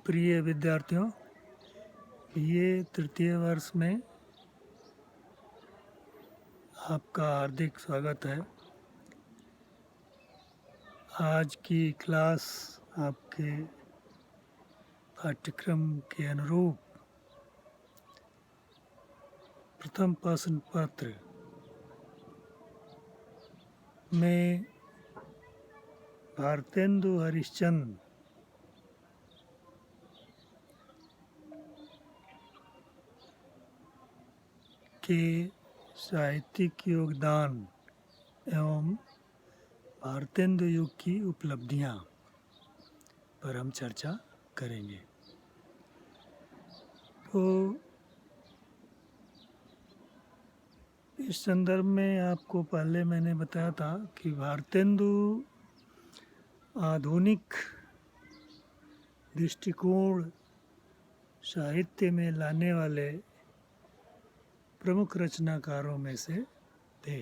प्रिय विद्यार्थियों, बीए तृतीय वर्ष में आपका हार्दिक स्वागत है। आज की क्लास आपके पाठ्यक्रम के अनुरूप प्रथम प्रश्न पत्र में भारतेंदु हरिश्चंद्र के साहित्यिक योगदान एवं भारतेंदु युग की उपलब्धियां पर हम चर्चा करेंगे। तो इस संदर्भ में आपको पहले मैंने बताया था कि भारतेंदु आधुनिक दृष्टिकोण साहित्य में लाने वाले प्रमुख रचनाकारों में से थे।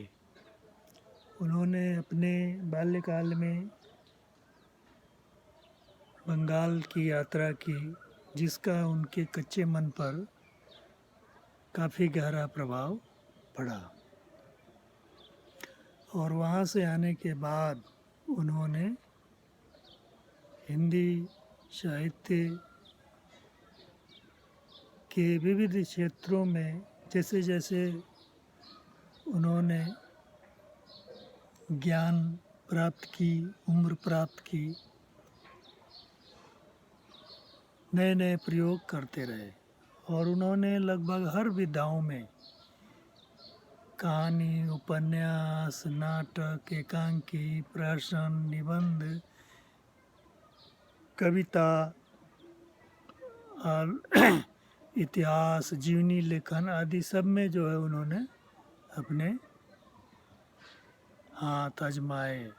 उन्होंने अपने बाल्यकाल में बंगाल की यात्रा की, जिसका उनके कच्चे मन पर काफ़ी गहरा प्रभाव पड़ा, और वहाँ से आने के बाद उन्होंने हिंदी साहित्य के विविध क्षेत्रों में जैसे जैसे उन्होंने ज्ञान प्राप्त की, उम्र प्राप्त की, नए नए प्रयोग करते रहे। और उन्होंने लगभग हर विधाओं में कहानी, उपन्यास, नाटक, एकांकी, प्रहसन, निबंध, कविता और इतिहास, जीवनी लेखन आदि सब में जो है उन्होंने अपने हाथ आजमाए,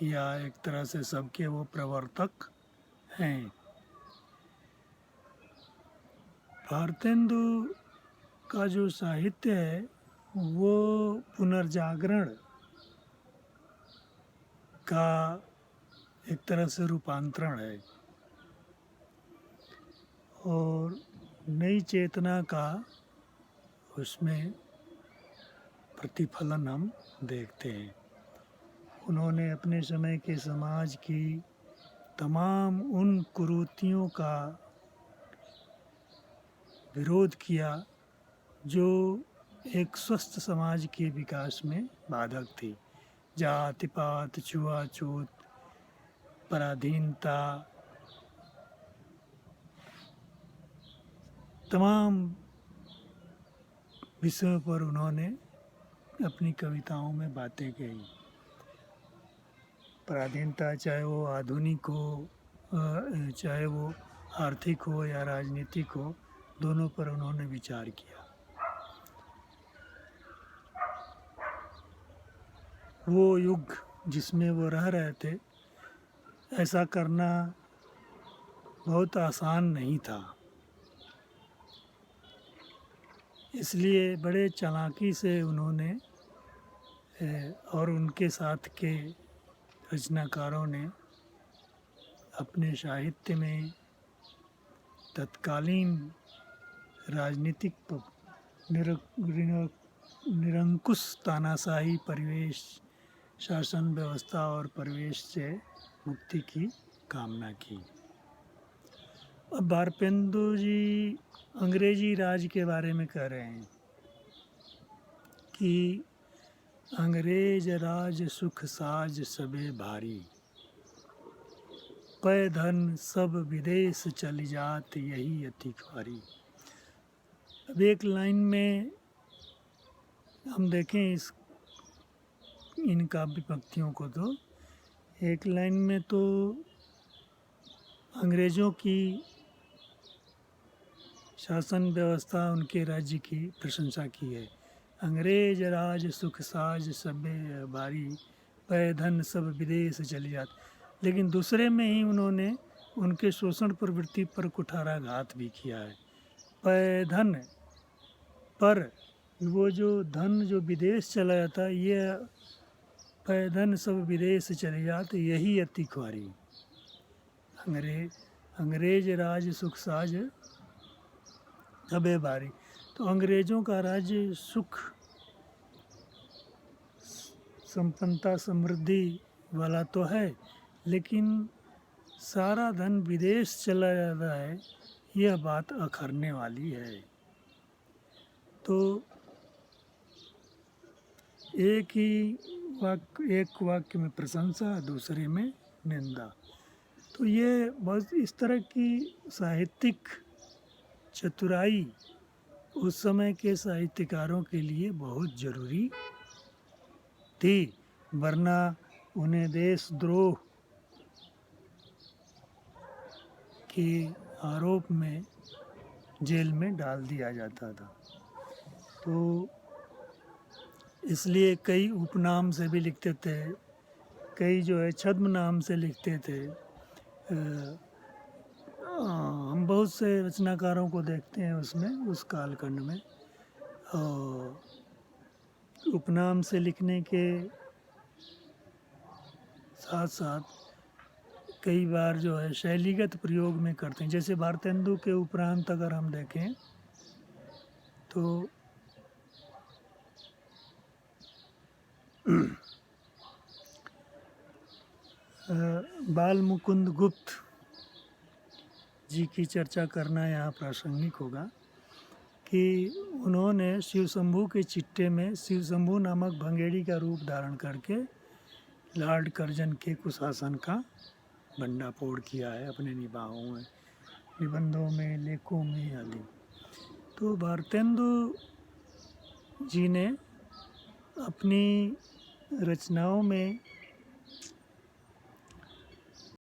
या एक तरह से सबके वो प्रवर्तक हैं। भारतेंदु का जो साहित्य है वो पुनर्जागरण का एक तरह से रूपांतरण है और नई चेतना का उसमें प्रतिफलन हम देखते हैं। उन्होंने अपने समय के समाज की तमाम उन कुरीतियों का विरोध किया जो एक स्वस्थ समाज के विकास में बाधक थी। जाति पात, छुआछूत, पराधीनता, तमाम विषयों पर उन्होंने अपनी कविताओं में बातें कही। पराधीनता चाहे वो आधुनिक हो, चाहे वो आर्थिक हो या राजनीतिक हो, दोनों पर उन्होंने विचार किया। वो युग जिसमें वो रह रहे थे, ऐसा करना बहुत आसान नहीं था, इसलिए बड़े चालाकी से उन्होंने और उनके साथ के रचनाकारों ने अपने साहित्य में तत्कालीन राजनीतिक निरंकुश तानाशाही परिवेश, शासन व्यवस्था और परिवेश से मुक्ति की कामना की। अब भारतेंदु जी अंग्रेजी राज के बारे में कह रहे हैं कि अंग्रेज राज सुख साज सबे भारी, पै धन सब विदेश चली जात यही अति ख्वारी। अब एक लाइन में हम देखें इन काव्य पंक्तियों को, तो एक लाइन में तो अंग्रेज़ों की शासन व्यवस्था, उनके राज्य की प्रशंसा की है। अंग्रेज राज सुख साज सबे भारी, पै धन सब विदेश चली जात। लेकिन दूसरे में ही उन्होंने उनके शोषण प्रवृत्ति पर कुठाराघात भी किया है। पै धन पर, वो जो धन जो विदेश चला जाता, ये पै धन सब विदेश चले जाते यही अति ख्वारी। अंग्रेज अंग्रेज राज सुख साज सबे बारी। तो अंग्रेज़ों का राज्य सुख संपन्नता समृद्धि वाला तो है, लेकिन सारा धन विदेश चला जाता है, यह बात अखरने वाली है। तो एक वाक्य में प्रशंसा, दूसरे में निंदा। तो ये बस इस तरह की साहित्यिक चतुराई उस समय के साहित्यकारों के लिए बहुत ज़रूरी थी, वरना उन्हें देशद्रोह के आरोप में जेल में डाल दिया जाता था। तो इसलिए कई उपनाम से भी लिखते थे, कई जो है छद्म नाम से लिखते थे। हम बहुत से रचनाकारों को देखते हैं उसमें, उस कालखंड में, और उपनाम से लिखने के साथ साथ कई बार जो है शैलीगत प्रयोग में करते हैं। जैसे भारतेंदु के उपरांत अगर हम देखें तो बाल मुकुंद गुप्त जी की चर्चा करना यहाँ प्रासंगिक होगा कि उन्होंने शिव शंभू के चिट्टे में शिव शंभू नामक भंगेड़ी का रूप धारण करके लॉर्ड कर्जन के कुशासन का भंडाफोड़ किया है अपने निबंधों में, लेखों में आदि। तो भारतेंदु जी ने अपनी रचनाओं में